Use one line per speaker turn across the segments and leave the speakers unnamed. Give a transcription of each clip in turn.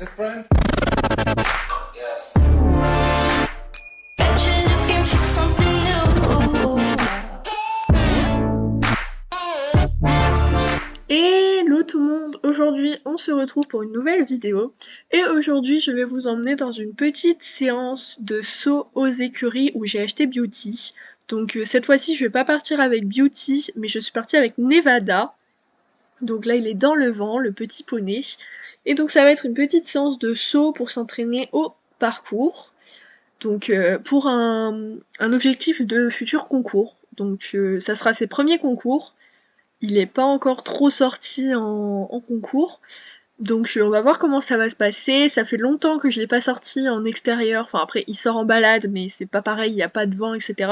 it, Brian? Yes.
Bet you're looking for something new.
Hello tout le monde, aujourd'hui on se retrouve pour une nouvelle vidéo et aujourd'hui je vais vous emmener dans une petite séance de saut aux écuries où j'ai acheté Beauty. Donc cette fois-ci je vais pas partir avec Beauty mais je suis partie avec Nevada. Donc là il est dans le vent, le petit poney. Et donc ça va être une petite séance de saut pour s'entraîner au parcours. Donc pour un objectif de futur concours. Donc ça sera ses premiers concours. Il est pas encore trop sorti en concours. Donc on va voir comment ça va se passer. Ça fait longtemps que je l'ai pas sorti en extérieur. Enfin après il sort en balade mais c'est pas pareil, il n'y a pas de vent, etc.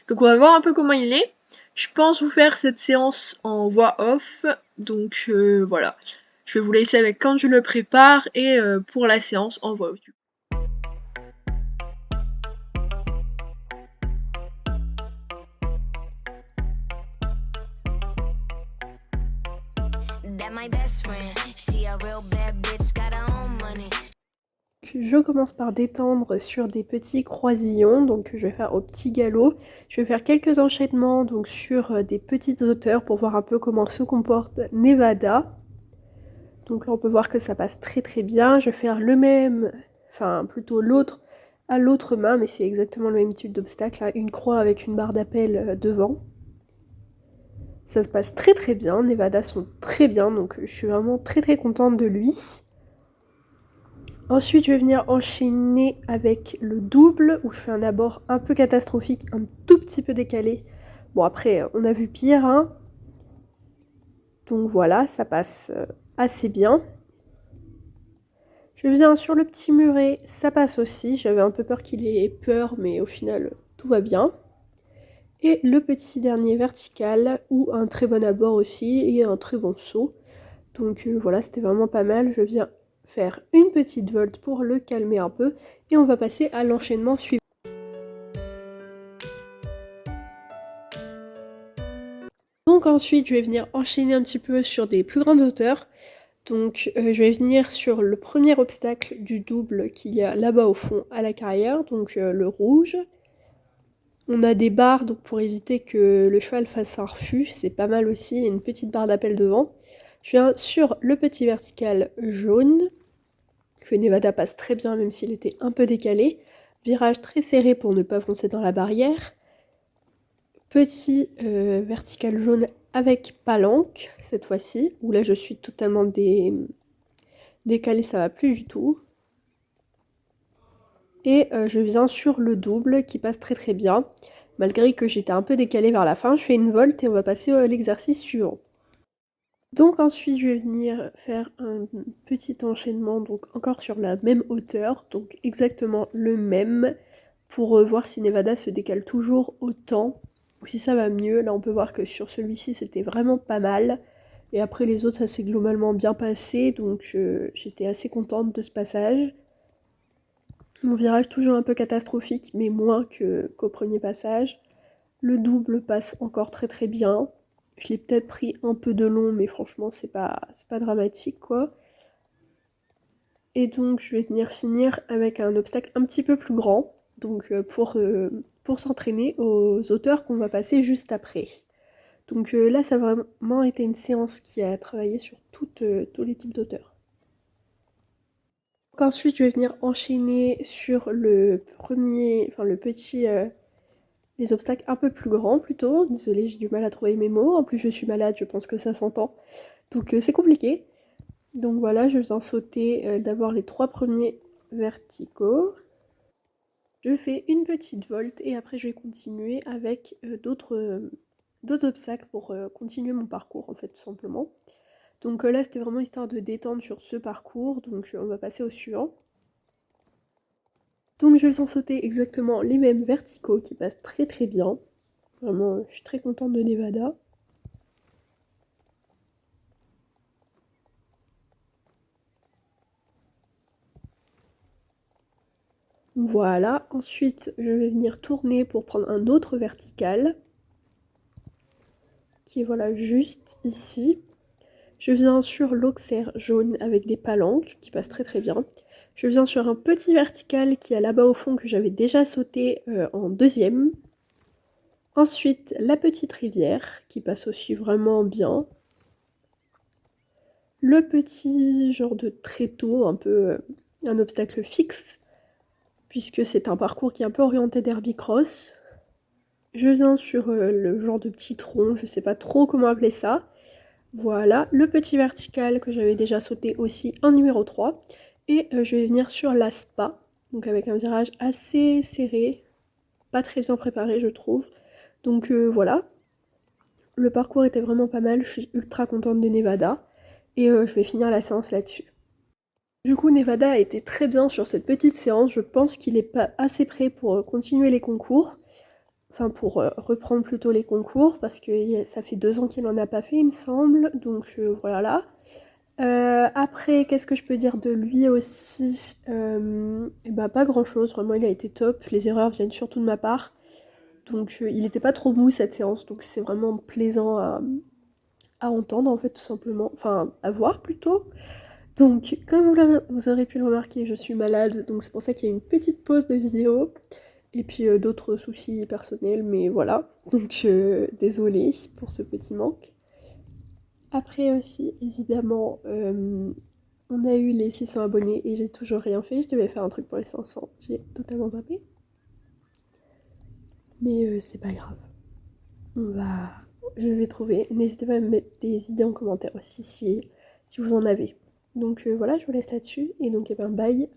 Donc on va voir un peu comment il est. Je pense vous faire cette séance en voix off. Donc voilà. Je vais vous laisser avec quand je le prépare et pour la séance en voix off.
That my best friend. She a real bad bitch, got her own money.
Je commence par détendre sur des petits croisillons, donc je vais faire au petit galop. Je vais faire quelques enchaînements donc sur des petites hauteurs pour voir un peu comment se comporte Nevada. Donc là on peut voir que ça passe très très bien. Je vais faire le même, enfin plutôt l'autre à l'autre main, mais c'est exactement le même type d'obstacle, là, une croix avec une barre d'appel devant. Ça se passe très très bien, Nevada sont très bien, donc je suis vraiment très très contente de lui. Ensuite, je vais venir enchaîner avec le double, où je fais un abord un peu catastrophique, un tout petit peu décalé. Bon, après, on a vu pire, hein. Donc voilà, ça passe assez bien. Je viens sur le petit muret, ça passe aussi. J'avais un peu peur qu'il ait peur, mais au final, tout va bien. Et le petit dernier vertical, où un très bon abord aussi, et un très bon saut. Donc voilà, c'était vraiment pas mal. Je viens faire une petite volte pour le calmer un peu et on va passer à l'enchaînement suivant. Donc ensuite je vais venir enchaîner un petit peu sur des plus grandes hauteurs. Donc je vais venir sur le premier obstacle du double qu'il y a là-bas au fond à la carrière, donc le rouge. On a des barres donc pour éviter que le cheval fasse un refus, c'est pas mal aussi, une petite barre d'appel devant. Je viens sur le petit vertical jaune, que Nevada passe très bien même s'il était un peu décalé. Virage très serré pour ne pas foncer dans la barrière. Petit vertical jaune avec palanque cette fois-ci, où là je suis totalement décalée, ça va plus du tout. Et je viens sur le double qui passe très très bien. Malgré que j'étais un peu décalée vers la fin, je fais une volte et on va passer à l'exercice suivant. Donc ensuite je vais venir faire un petit enchaînement, donc encore sur la même hauteur, donc exactement le même, pour voir si Nevada se décale toujours autant, ou si ça va mieux. Là on peut voir que sur celui-ci c'était vraiment pas mal, et après les autres ça s'est globalement bien passé, donc j'étais assez contente de ce passage. Mon virage toujours un peu catastrophique, mais moins qu'au premier passage. Le double passe encore très très bien. Je l'ai peut-être pris un peu de long, mais franchement, c'est pas dramatique, quoi. Et donc, je vais venir finir avec un obstacle un petit peu plus grand, donc pour s'entraîner aux hauteurs qu'on va passer juste après. Donc là, ça a vraiment été une séance qui a travaillé sur tous les types d'auteurs. Donc ensuite, je vais venir enchaîner sur le premier, enfin le petit... les obstacles un peu plus grands plutôt. Désolée, j'ai du mal à trouver mes mots. En plus, je suis malade, je pense que ça s'entend. Donc, c'est compliqué. Donc voilà, je viens sauter d'abord les 3 premiers verticaux. Je fais une petite volte et après, je vais continuer avec d'autres obstacles pour continuer mon parcours, en fait, tout simplement. Donc là, c'était vraiment histoire de détendre sur ce parcours. Donc, on va passer au suivant. Donc je vais en sauter exactement les mêmes verticaux qui passent très très bien. Vraiment, je suis très contente de Nevada. Voilà, ensuite je vais venir tourner pour prendre un autre vertical. Qui est voilà juste ici. Je viens sur l'Auxerre jaune avec des palanques qui passent très très bien. Je viens sur un petit vertical qui est là-bas au fond que j'avais déjà sauté en deuxième. Ensuite, la petite rivière qui passe aussi vraiment bien. Le petit genre de tréteau, un peu un obstacle fixe, puisque c'est un parcours qui est un peu orienté d'herbicross. Je viens sur le genre de petit tronc, je sais pas trop comment appeler ça. Voilà, le petit vertical que j'avais déjà sauté aussi en numéro 3. Et je vais venir sur la spa, donc avec un virage assez serré, pas très bien préparé je trouve. Donc voilà, le parcours était vraiment pas mal, je suis ultra contente de Nevada. Et je vais finir la séance là-dessus. Du coup, Nevada a été très bien sur cette petite séance. Je pense qu'il est pas assez prêt pour continuer les concours. Enfin, pour reprendre plutôt les concours, parce que ça fait 2 ans qu'il n'en a pas fait, il me semble. Donc voilà. Après, qu'est-ce que je peux dire de lui aussi? Et bah, pas grand-chose. Vraiment, il a été top. Les erreurs viennent surtout de ma part. Donc il n'était pas trop mou cette séance. Donc c'est vraiment plaisant à entendre, en fait, tout simplement. Enfin, à voir plutôt. Donc, comme vous aurez pu le remarquer, je suis malade, donc c'est pour ça qu'il y a une petite pause de vidéo. Et puis d'autres soucis personnels, mais voilà. Donc, désolée pour ce petit manque. Après aussi, évidemment, on a eu les 600 abonnés et j'ai toujours rien fait. Je devais faire un truc pour les 500. J'ai totalement zappé. Mais c'est pas grave. Je vais trouver. N'hésitez pas à me mettre des idées en commentaire aussi si vous en avez. Donc voilà, je vous laisse là-dessus. Et donc, bye.